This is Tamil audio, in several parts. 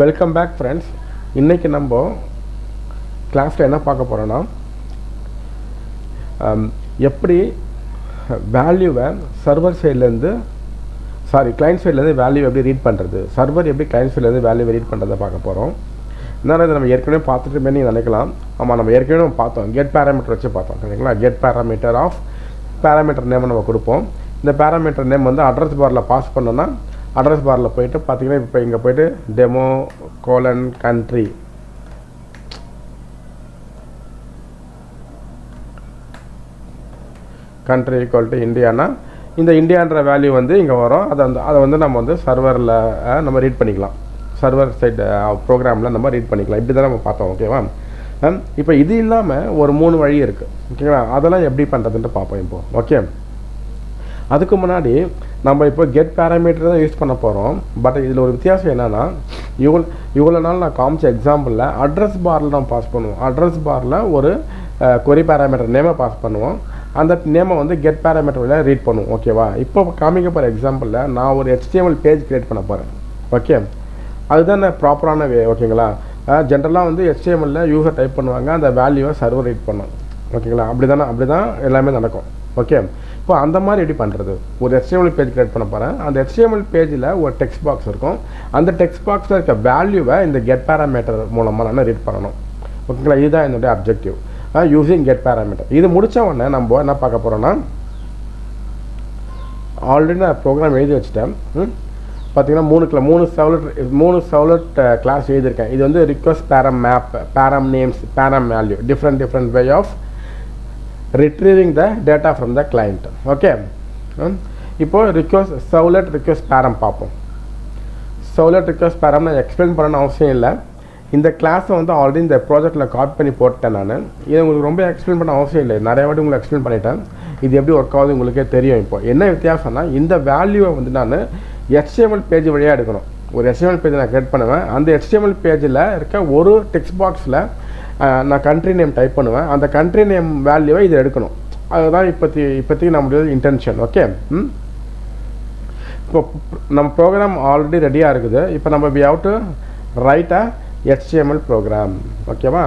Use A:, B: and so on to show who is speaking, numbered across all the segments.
A: Welcome back friends. இன்றைக்கி நம்ம கிளாஸில் என்ன பார்க்க போகிறோன்னா, எப்படி வேல்யூவை சர்வர் சைட்லேருந்து கிளைண்ட் சைட்லேருந்து வேல்யூ எப்படி ரீட் பண்ணுறது, சர்வர் எப்படி கிளைண்ட் சைட்லேருந்து வேல்யூவை ரீட் பண்ணுறதை பார்க்க போகிறோம். என்னன்னா இதை நம்ம ஏற்கனவே பார்த்துட்டுமே நீங்கள் நினைக்கலாம், ஆமாம் நம்ம ஏற்கனவே பார்த்தோம், கெட் பேராமீட்டர் வச்சு பார்த்தோம் சரிங்களா. Get parameter of parameter name நம்ம கொடுப்போம். இந்த பேராமீட்டர் நேம் வந்து அட்ரஸ் பாரில் பாஸ் பண்ணோன்னா அட்ரஸ் பாரில் போய்ட்டு பார்த்தீங்கன்னா இப்போ இங்கே போய்ட்டு டெமோ :country ஈக்குவல் டு இந்தியானா இந்த இந்தியான்ற வேல்யூ வந்து இங்கே வரும். அதை வந்து நம்ம வந்து சர்வரில் நம்ம ரீட் பண்ணிக்கலாம், சர்வர் சைட் ப்ரோக்ராமில் நம்ம ரீட் பண்ணிக்கலாம். இப்படி தான் நம்ம பார்த்தோம் ஓகேவா. இப்போ இது இல்லாமல் ஒரு 3 வழி இருக்குது ஓகேங்களா. அதெல்லாம் எப்படி பண்ணுறதுன்ட்டு பார்ப்போம் இப்போ. ஓகே, அதுக்கு முன்னாடி நம்ம இப்போ கெட் பேராமீட்டர் தான் யூஸ் பண்ண போகிறோம். பட் இதில் ஒரு வித்தியாசம் என்னென்னா, இவ்வளோ நாள் நான் காமிச்ச எக்ஸாம்பிளில் அட்ரஸ் பாரில் நம்ம பாஸ் பண்ணுவோம். அட்ரஸ் பாரில் ஒரு கொரி பேராமீட்டர் நேமை பாஸ் பண்ணுவோம். அந்த நேமை வந்து கெட் பேராமீட்டரில் ரீட் பண்ணுவோம் ஓகேவா. இப்போ காமிக்க போகிற எக்ஸாம்பிளில் நான் ஒரு HTML பேஜ் க்ரியேட் பண்ண போகிறேன். ஓகே, அதுதான் ப்ராப்பரான வே ஓகேங்களா. ஜென்ரலாக வந்து HTML யூசர் டைப் பண்ணுவாங்க, அந்த வேல்யூவை சர்வர் ரீட் பண்ணும் ஓகேங்களா. அப்படி தான் எல்லாமே நடக்கும். ஓகே, இப்போ அந்த மாதிரி எப்படி பண்ணுறது, ஒரு HTML பேஜ் க்ரியேட் பண்ண போகிறேன். அந்த HTML பேஜில் ஒரு டெக்ஸ்ட் பாக்ஸ் இருக்கும். அந்த டெக்ஸ்ட் பாக்ஸில் இருக்க வேல்யூவை இந்த கெட் பேராமீட்டர் மூலமாக நான் ரீட் பண்ணணும் ஓகேங்களா. இதுதான் என்னுடைய அப்ஜெக்டிவ் யூஸிங் கெட் பேராமீட்டர். இது முடித்த உடனே நம்ம என்ன பார்க்க போகிறோன்னா, ஆல்ரெடி நான் ப்ரோக்ராம் எழுதி வச்சுட்டேன். பார்த்தீங்கன்னா 3 சர்வ்லெட் கிளாஸ் எழுதியிருக்கேன். இது வந்து ரிக்வெஸ்ட் பேரம் map, param names, param value, different way of retrieving the data from the client. Okay, இப்போ சர்வ்லெட் ரிக்வெஸ்ட் பேரம் பார்ப்போம். சர்வ்லெட் ரிக்வெஸ்ட் பேரம் நான் எக்ஸ்பிளைன் பண்ணணும்னு அவசியம் இல்லை. இந்த கிளாஸை வந்து ஆல்ரெடி இந்த ப்ராஜெக்டில் காப்பி பண்ணி போட்டேன் நான். இதை உங்களுக்கு ரொம்ப எக்ஸ்பிளைன் பண்ண அவசியம் இல்லை, நிறைய வாட்டி உங்களுக்கு எக்ஸ்பிளைன் பண்ணிட்டேன். இது எப்படி ஒர்க் ஆகுது உங்களுக்கே தெரியும். இப்போ என்ன வித்தியாசம்னா, இந்த வேல்யூவை வந்து நான் HTML பேஜ் வழியாக எடுக்கணும். ஒரு HTML பேஜை நான் க்ரியேட் பண்ணுவேன். அந்த HTML பேஜில் இருக்க ஒரு டெக்ஸ்ட் பாக்ஸில் நான் கண்ட்ரி நேம் டைப் பண்ணுவேன். அந்த கண்ட்ரி நேம் வேல்யூவை இதை எடுக்கணும். அதுதான் இப்போதைக்கு நம்மளுடைய இன்டென்ஷன். ஓகே, இப்போ நம்ம ப்ரோக்ராம் ஆல்ரெடி ரெடியாக இருக்குது. இப்போ நம்ம we have to write a HTML program ஓகேவா.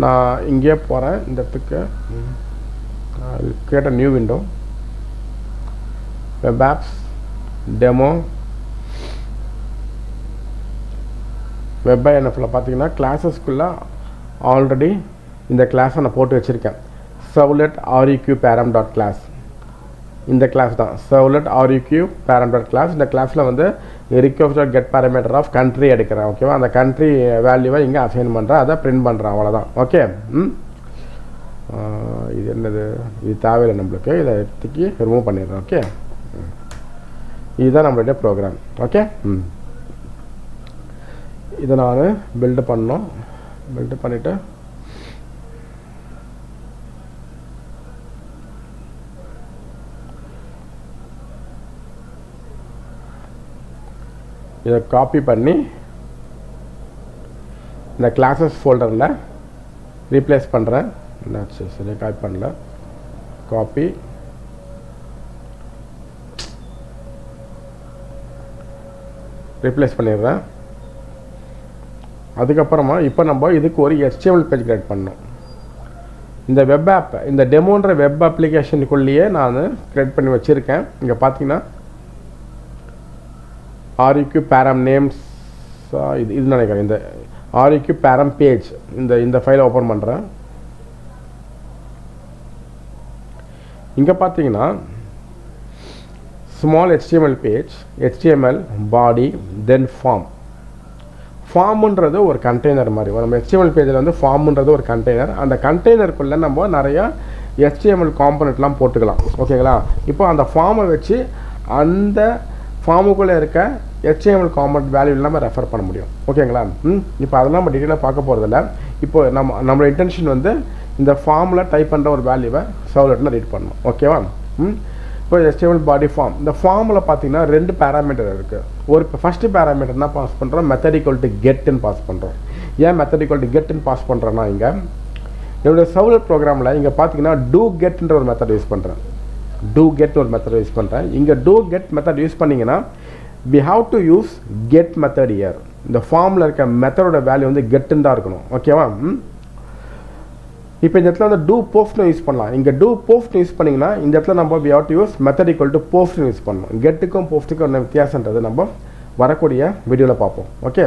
A: நான் இங்கே போகிறேன், இந்த இடத்துக்கு create a new window, web apps, demo, வெப்.infல பார்த்தீங்கன்னா கிளாஸஸ்க்குள்ளே ஆல்ரெடி இந்த கிளாஸை நான் போட்டு வச்சுருக்கேன். சர்வ்லெட் REQ param.class இந்த கிளாஸ் தான் சர்வ்லெட் REQ param.class. இந்த கிளாஸில் வந்து request get parameter of country எடுக்கிறேன் ஓகேவா. அந்த கண்ட்ரி வேல்யூவை இங்கே அசைன் பண்ணுறேன், அதை பிரிண்ட் பண்ணுறேன், அவ்வளோதான். ஓகே, இது என்னது, இது தேவையில்லை நம்மளுக்கு, இதை எடுத்துக்கி ரிமூவ் பண்ணிடுறேன். ஓகே, இதுதான் நம்மளுடைய ப்ரோக்ராம். ஓகே, இதை நான் பில்டு பண்ணிவிட்டு இதை காப்பி பண்ணி இந்த கிளாஸஸ் ஃபோல்டரில் ரீப்ளேஸ் பண்ணுறேன். என்னாச்சு, சரியாக காப்பி பண்ணல, காப்பி ரீப்ளேஸ் பண்ணிடுறேன். அதுக்கப்புறமா இப்போ நம்ம இதுக்கு ஒரு HTML பேஜ் க்ரியேட் பண்ணோம். இந்த வெப் ஆப், இந்த டெமோன்ற வெப் அப்ளிகேஷனுக்குள்ளேயே நான் க்ரியேட் பண்ணி வச்சுருக்கேன். இங்கே பார்த்தீங்கன்னா REQ param நேம்ஸ் இது நினைக்கிறேன். இந்த REQ param பேஜ், இந்த ஃபைலை ஓப்பன் பண்ணுறேன். இங்கே பார்த்தீங்கன்னா ஸ்மால் HTML பேஜ், HTML பாடி, தென் ஃபார்முன்றது ஒரு கண்டெய்னர் மாதிரி. நம்ம HTML பேஜில் வந்து ஃபார்முன்றது ஒரு கண்டெய்னர். அந்த கண்டெய்னருக்குள்ளே நம்ம நிறையா HTML காம்பனெண்ட்லாம் போட்டுக்கலாம் ஓகேங்களா. இப்போ அந்த ஃபார்மை வச்சு அந்த ஃபார்முக்குள்ளே இருக்க HTML காம்பனெண்ட் வேல்யூ இல்லாமல் ரெஃபர் பண்ண முடியும் ஓகேங்களா. இப்போ அதெல்லாம் நம்ம டீட்டெயிலாக பார்க்க போகிறதில்ல. இப்போ நம்மளோட இன்டென்ஷன் வந்து இந்த ஃபார்மில் டைப் பண்ணுற ஒரு வேல்யூவை சர்வ்லெட்டில் ரீட் பண்ணணும் ஓகேவா. இப்போ HTML பாடி ஃபார்ம், இந்த ஃபார்மில் பார்த்தீங்கன்னா 2 பேராமீட்டர் இருக்குது. ஒரு ஃபஸ்ட்டு பேராமீட்டர் என்ன பாஸ் பண்ணுறோம், மெத்தட் ஈக்குவல் டு கெட்டுன்னு பாஸ் பண்ணுறோம். ஏன் மெத்தட் ஈக்குவல் டு கெட்டுன்னு பாஸ் பண்ணுறோன்னா, இங்கே என்னுடைய சர்வ்லெட் ப்ரோக்ராமில் இங்கே பார்த்தீங்கன்னா டூ கெட்ன்ற ஒரு மெத்தட் யூஸ் பண்ணுறேன். do get ஒரு மெத்தட் யூஸ் பண்ணுறேன். இங்கே do get மெத்தட் யூஸ் பண்ணிங்கன்னா we have to use get method here. இந்த ஃபார்மில் இருக்க மெத்தடோட வேல்யூ வந்து கெட்டுன்னு தான் இருக்கணும். ஓகேவா? இப்போ இந்த இடத்துல வந்து டூ போஸ்ட்னு யூஸ் பண்ணலாம். இங்கே டூ போஸ்ட் யூஸ் பண்ணிங்கன்னா இந்த இடத்துல நம்ம we have to use method equal to போஸ்ட்னு யூஸ் பண்ணணும். கெட்டுக்கும் போஸ்ட்டுக்கும் என்ன வித்தியாசன்றது நம்ம வரக்கூடிய வீடியோவில் பார்ப்போம். ஓகே,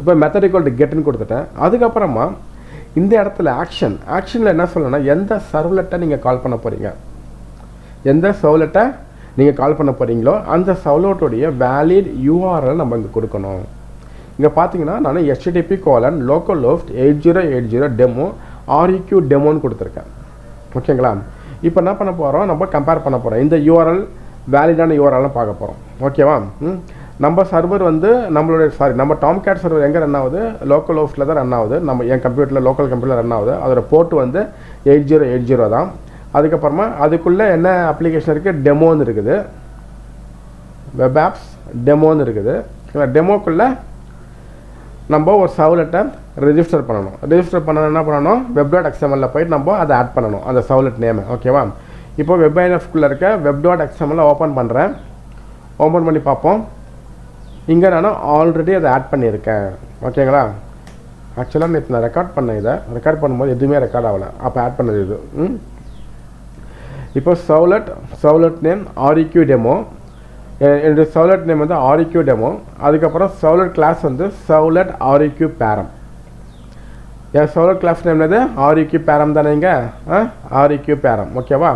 A: இப்போ மெத்தட் equal to கெட்டுன்னு கொடுத்துட்டேன். அதுக்கப்புறமா இந்த இடத்துல ஆக்ஷனில் என்ன சொல்லணும்னா எந்த சர்வ்லெட்டை நீங்கள் கால் பண்ண போகிறீங்க, எந்த சர்வ்லெட்டை நீங்கள் கால் பண்ண போகிறீங்களோ அந்த சர்வ்லெட்டோடைய வேலிட் யூஆர்எல் நம்ம இங்கே கொடுக்கணும். இங்கே பார்த்தீங்கன்னா நான் http:/localhost 8080 demo req டெமோன்னு கொடுத்துருக்கேன். ஓகேங்களா? இப்போ என்ன பண்ண போகிறோம், நம்ம கம்பேர் பண்ண போகிறோம். இந்த யூஆர்எல் வேலிடான யூஆர்எல்லாம் பார்க்க போகிறோம். ஓகேவா? நம்ம சர்வர் வந்து நம்ம டாம்கேட் சர்வர் எங்கே ரன் ஆகுது, லோக்கல் ஹோஸ்ட்டில் தான் ரன் ஆகுது. நம்ம என் கம்ப்யூட்டரில் லோக்கல் கம்ப்யூட்டரில் ரன் ஆகுது. அதோட போர்ட் வந்து 8080 தான். அதுக்கப்புறமா அதுக்குள்ளே என்ன அப்ளிகேஷன் இருக்குது, டெமோன்னு இருக்குது, வெப் ஆப்ஸ் டெமோன்னு இருக்குது. டெமோக்குள்ளே நம்ம ஒரு சர்வ்லெட்டை ரெஜிஸ்டர் பண்ணணும். ரெஜிஸ்டர் பண்ண என்ன பண்ணணும், web.xml போயிட்டு நம்ம அதை ஆட் பண்ணணும், அந்த சர்வ்லெட் நேமை. ஓகேவா? இப்போ WebINFக்குள்ளே இருக்க web.xml ஓப்பன் பண்ணுறேன். ஓப்பன் பண்ணி பார்ப்போம். இங்கே நான் ஆல்ரெடி அதை ஆட் பண்ணியிருக்கேன். ஓகேங்களா? ஆக்சுவலாக நேற்று நான் ரெக்கார்ட் பண்ணேன். இதை ரெக்கார்ட் பண்ணும்போது எதுவுமே ரெக்கார்ட் ஆகலை. அப்போ ஆட் பண்ணது இது. இப்போ சர்வ்லெட் நேம் req டெமோ. என்னுடைய சர்வ்லெட் நேம் வந்து req டெமோ. அதுக்கப்புறம் சர்வ்லெட் கிளாஸ் வந்து சர்வ்லெட் req பேரம். என் சர்வ்லெட் கிளாஸ் நேம் என்னது, req பேரம் தானே. இங்கே req பேரம். ஓகேவா?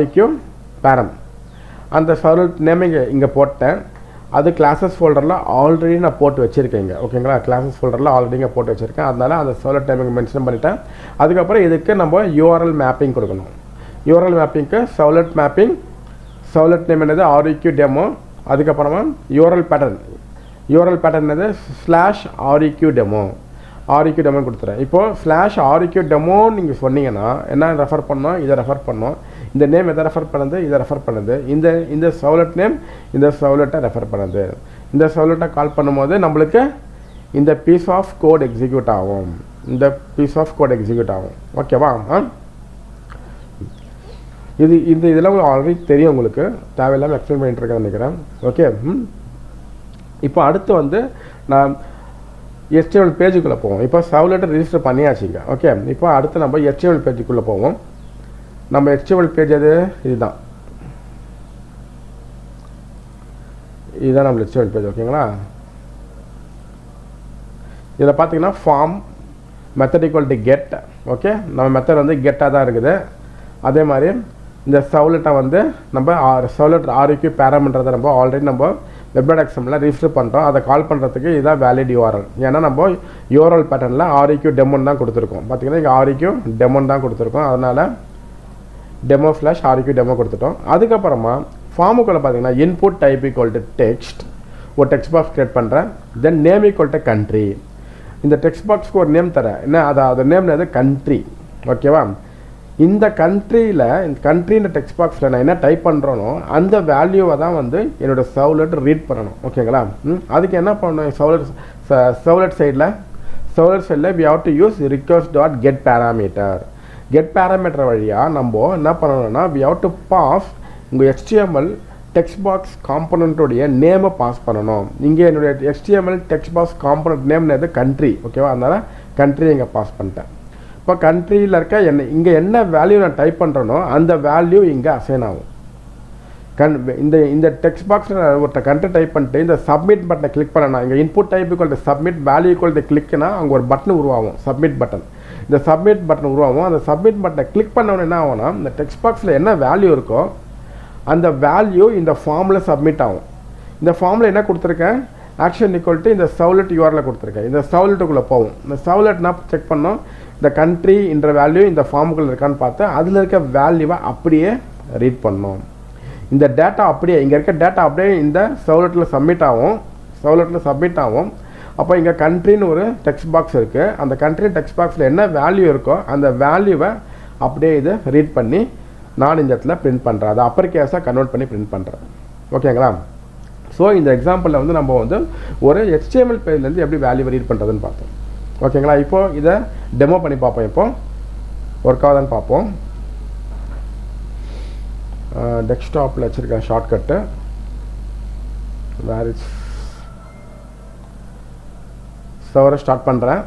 A: req பேரம் அந்த சர்வ்லெட் நேம் இங்கே போட்டேன். அது கிளாஸஸ் ஃபோல்டரில் ஆல்ரெடி நான் போட்டு வச்சுருக்கேங்க. ஓகேங்களா? கிளாஸஸ் ஃபோல்டரில் ஆல்ரெடி இங்கே போட்டு வச்சுருக்கேன். அதனால் அந்த சர்வ்லெட் நேம் மென்ஷன் பண்ணிட்டேன். அதுக்கப்புறம் இதுக்கு நம்ம யூஆர்எல் மேப்பிங் கொடுக்கணும். யூஆர்எல் மேப்பிங்க்கு சர்வ்லெட் நேம் என்னது req டெமோ. அதுக்கப்புறமா யூஆர்எல் பேட்டர்ன் என்னது /req டெமோ. req டெமோ கொடுத்துறேன். இப்போது /req டெமோ நீங்கள் சொன்னீங்கன்னா என்ன ரெஃபர் பண்ணோம், இதை ரெஃபர் பண்ணோம். இந்த நேம் எதை ரெஃபர் பண்ணுது, இதை ரெஃபர் பண்ணுது. இந்த சர்வ்லெட் நேம் இந்த சர்வ்லெட்டை ரெஃபர் பண்ணுது. இந்த சர்வ்லெட்டை கால் பண்ணும்போது நம்மளுக்கு இந்த பீஸ் ஆஃப் கோட் எக்ஸிக்யூட் ஆகும். ஓகேவா? இதெல்லாம் உங்களுக்கு ஆல்ரெடி தெரியும். உங்களுக்கு தேவையில்லாமல் எக்ஸ்பிளைன் பண்ணிட்டு இருக்கேன்னு நினைக்கிறேன். ஓகே, இப்போ அடுத்து வந்து நான் HTML பேஜுக்குள்ளே போவோம். இப்போ சர்வ்லெட்டை ரெஜிஸ்டர் பண்ணியாச்சுங்க. ஓகே, இப்போ அடுத்து நம்ம HTML பேஜுக்குள்ளே போவோம். நம்ம HTML பேஜ் அது இதுதான் நம்ம HTML பேஜ். ஓகேங்களா? இதில் பார்த்தீங்கன்னா form method equal to get. Okay, நம்ம மெத்தட் வந்து கெட்டாக தான் இருக்குது. அதே மாதிரி இந்த சர்வ்லெட்டை வந்து நம்ம சர்வ்லெட் req பேராமன்றதை நம்ம ஆல்ரெடி நம்ம web.xml ரெஜிஸ்டர் பண்ணுறோம். அதை கால் பண்ணுறதுக்கு இதுதான் வேலிட் யூஆர்எல். ஏன்னா நம்ம யூஆர்எல் பேட்டர்னில் req டெமோன்னு தான் கொடுத்துருக்கோம். பார்த்தீங்கன்னா இங்கே req டெமோன்னு தான் கொடுத்துருக்கோம். அதனால் டெமோ /req டெமோ கொடுத்துட்டோம். அதுக்கப்புறமா ஃபார்முக்குள்ளே பார்த்தீங்கன்னா input type equal to text, ஒரு டெக்ஸ்ட் பாக்ஸ் கிரியேட் பண்ணுறேன். தென் நேம் ஈக்குவல் டு கண்ட்ரி. இந்த டெக்ஸ்ட் பாக்ஸ்க்கு ஒரு நேம் தரேன். என்ன அது நேம் அது கண்ட்ரி. ஓகேவா? இந்த கண்ட்ரின்ற டெக்ஸ்ட் பாக்ஸில் நான் என்ன டைப் பண்ணுறேனோ அந்த வேல்யூவை தான் வந்து என்னோடய சர்வ்லெட் ரீட் பண்ணணும். ஓகேங்களா? அதுக்கு என்ன பண்ணணும், சர்வ்லெட் சைடில் we have to use request.get parameter. Get parameter வழியாக நம்ம என்ன பண்ணணும்னா we have to pass உங்கள் HTML டெக்ஸ்ட் பாக்ஸ் காம்பனண்ட்டோடைய நேமை பாஸ் பண்ணணும். இங்கே என்னுடைய HTML text box component name எது, கண்ட்ரி. ஓகேவா? அதனால் கண்ட்ரி இங்கே பாஸ் பண்ணிட்டேன். இப்போ கண்ட்ரியில் இருக்க இங்கே என்ன வேல்யூ நான் டைப் பண்ணுறேனோ அந்த வேல்யூ இங்கே அசைன் ஆகும். இந்த டெக்ஸ்ட் பாக்ஸில் ஒரு கண்ட்ரி டைப் பண்ணிட்டு இந்த சப்மிட் பட்டனை கிளிக் பண்ணனா இங்கே input type equal to submit value equal to கிளிக்னா அங்கே ஒரு பட்டன் உருவாகும், சப்மிட் பட்டன். இந்த சப்மிட் பட்டன் உருவாகும். அந்த சப்மிட் பட்டனை கிளிக் பண்ணவொன்னே என்ன ஆகும்னா இந்த டெக்ஸ்ட் பாக்ஸில் என்ன வேல்யூ இருக்கோ அந்த வேல்யூ இந்த ஃபார்மில் சப்மிட் ஆகும். இந்த ஃபார்மில் என்ன கொடுத்துருக்கேன், ஆக்ஷன் ஈக்குவல் டு இந்த சர்வ்லெட் யூஆர்எல் கொடுத்துருக்கேன். இந்த சர்வ்லெட்டுக்குள்ளே போகும். இந்த சர்வ்லெட்னா செக் பண்ணோம் இந்த கண்ட்ரி என்ற வேல்யூ இந்த ஃபார்முக்குள்ளே இருக்கான்னு பார்த்து அதில் இருக்க வேல்யூவை அப்படியே ரீட் பண்ணோம். இந்த டேட்டா அப்படியே இங்கே இருக்க டேட்டா அப்படியே இந்த சர்வ்லெட்டில் சப்மிட் ஆகும். அப்போ இங்கே கண்ட்ரின்னு ஒரு டெக்ஸ்ட் பாக்ஸ் இருக்குது. அந்த கண்ட்ரி டெக்ஸ்ட் பாக்ஸில் என்ன வேல்யூ இருக்கோ அந்த வேல்யூவை அப்படியே இதை ரீட் பண்ணி நான் இந்த இடத்துல பிரிண்ட் பண்ணுறேன். அதை அப்பர் கேஸாக கன்வெர்ட் பண்ணி பிரிண்ட் பண்ணுறேன். ஓகேங்களா? ஸோ இந்த எக்ஸாம்பிளில் வந்து நம்ம வந்து ஒரு HTML பேஜ்லேருந்து எப்படி வேல்யூவை ரீட் பண்ணுறதுன்னு பார்த்தோம். ஓகேங்களா? இப்போது இதை டெமோ பண்ணி பார்ப்போம். இப்போது ஒர்க் ஆகுதான்னு பார்ப்போம். டெஸ்க்டாப்பில் வச்சுருக்கேன் ஷார்ட்கட்டு. வேறு சர்வரை ஸ்டார்ட் பண்ணுறேன்.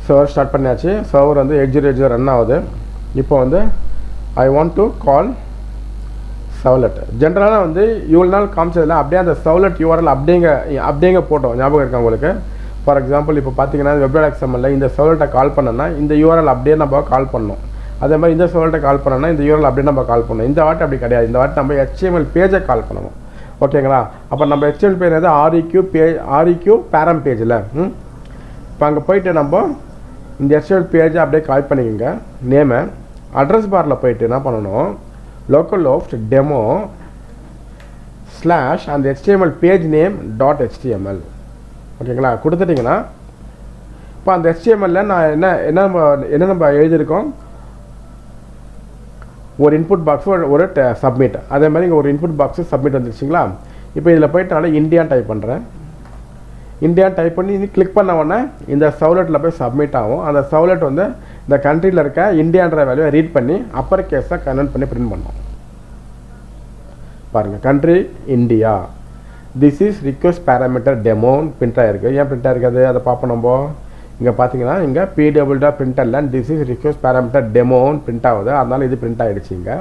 A: சர்வர் ஸ்டார்ட் பண்ணியாச்சு. சர்வர் வந்து 8080 ரன் ஆகுது. இப்போ வந்து I want to call Servlet. ஜென்ரலாக வந்து இவ்வளோ நாள் காமிச்சதில்ல, அப்படியே அந்த Servlet URL அப்படியேங்க போட்டோம். ஞாபகம் இருக்கா உங்களுக்கு? ஃபார் எக்ஸாம்பிள் இப்போ பார்த்தீங்கன்னா வெப்.xml இந்த Servletஐ கால் பண்ணோன்னா இந்த URL அப்படியே நம்ம கால் பண்ணோம். அதே மாதிரி இந்த Servletஐ கால் பண்ணோன்னா இந்த URL அப்படியே நம்ம கால் பண்ணோம். இந்த வாட்டி அப்படி கிடையாது. இந்த வாட்டி நம்ம HTML பேஜை கால் பண்ணணும். ஓகேங்களா? அப்போ நம்ம HTML பேஜ் வந்து REQ பேரம் பேஜில் இப்போ அங்கே போயிட்டு நம்ம இந்த HTML பேஜை அப்படியே கால் பண்ணிக்கோங்க. நேமை அட்ரஸ் பாரில் போயிட்டு என்ன பண்ணணும், localhost demo / அந்த HTML பேஜ் நேம் .html. ஓகேங்களா? கொடுத்துட்டிங்கன்னா இப்போ அந்த HTML நான் என்ன நம்ம எழுதியிருக்கோம், ஒரு இன்புட் பாக்ஸ் ஒரு சப்மிட். அதே மாதிரி இங்கே ஒரு இன்புட் பாக்ஸு சப்மிட் வந்துருச்சுங்களா? இப்போ இதில் போய்ட்டு நான் இந்தியா டைப் பண்ணுறேன். இந்தியா டைப் பண்ணி இது கிளிக் பண்ண உடனே இந்த Servletல போய் சப்மிட் ஆகும். அந்த Servlet வந்து இந்த கண்ட்ரியில் இருக்க இந்தியான்ற வேல்யூவை ரீட் பண்ணி அப்பர் கேஸாக கன்வெர்ட் பண்ணி பிரிண்ட் பண்ணோம். பாருங்கள், country India, this is request parameter டெமோன்னு பிரிண்ட் ஆகிருக்கு. ஏன் பிரிண்ட் ஆகிருக்காது அதை பார்ப்போம் நம்ம. இங்கே பார்த்தீங்கன்னா இங்கே pw.println this is request parameter டெமோன்னு பிரிண்ட் ஆகுது. அதனால் இது பிரிண்ட் ஆகிடுச்சு. இங்கே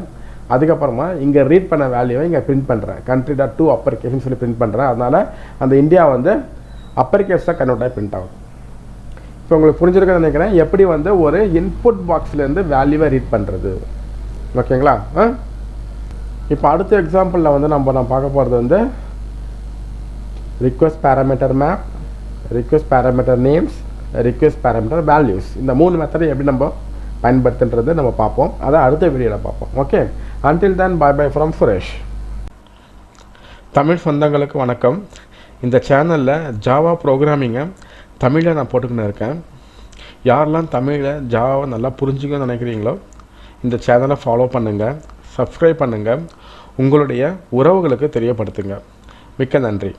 A: அதுக்கப்புறமா இங்கே ரீட் பண்ண வேல்யூவை இங்கே பிரிண்ட் பண்ணுறேன். country.to அப்பர் கேஸ்ன்னு சொல்லி பிரிண்ட் பண்ணுறேன். அதனால் அந்த இந்தியா வந்து அப்பர் கேஸாக கன்வெர்ட் ஆகி பிரிண்ட் ஆகுது. இப்போ உங்களுக்கு புரிஞ்சிருக்குன்னு நினைக்கிறேன் எப்படி வந்து ஒரு இன்புட் பாக்ஸ்லேருந்து வேல்யூவை ரீட் பண்ணுறது. ஓகேங்களா? இப்போ அடுத்த எக்ஸாம்பிளில் வந்து நான் பார்க்க போகிறது வந்து request parameter map, request parameter names, request parameter values. இந்த 3 மெத்தடை எப்படி நம்ம பயன்படுத்துன்றது நம்ம பார்ப்போம். அதை அடுத்த வீடியோவில் பார்ப்போம். Okay, until then by from Suresh. Tamil சொந்தங்களுக்கு வணக்கம். இந்த சேனலில் ஜாவா ப்ரோக்ராமிங்கை தமிழில் நான் போட்டுக்கின்னு இருக்கேன். யாரெல்லாம் தமிழில் ஜாவாவை நல்லா புரிஞ்சுக்கணும்னு நினைக்கிறீங்களோ இந்த சேனலை ஃபாலோ பண்ணுங்கள், சப்ஸ்கிரைப் பண்ணுங்கள், உங்களுடைய உறவுகளுக்கு தெரியப்படுத்துங்க. மிக்க நன்றி.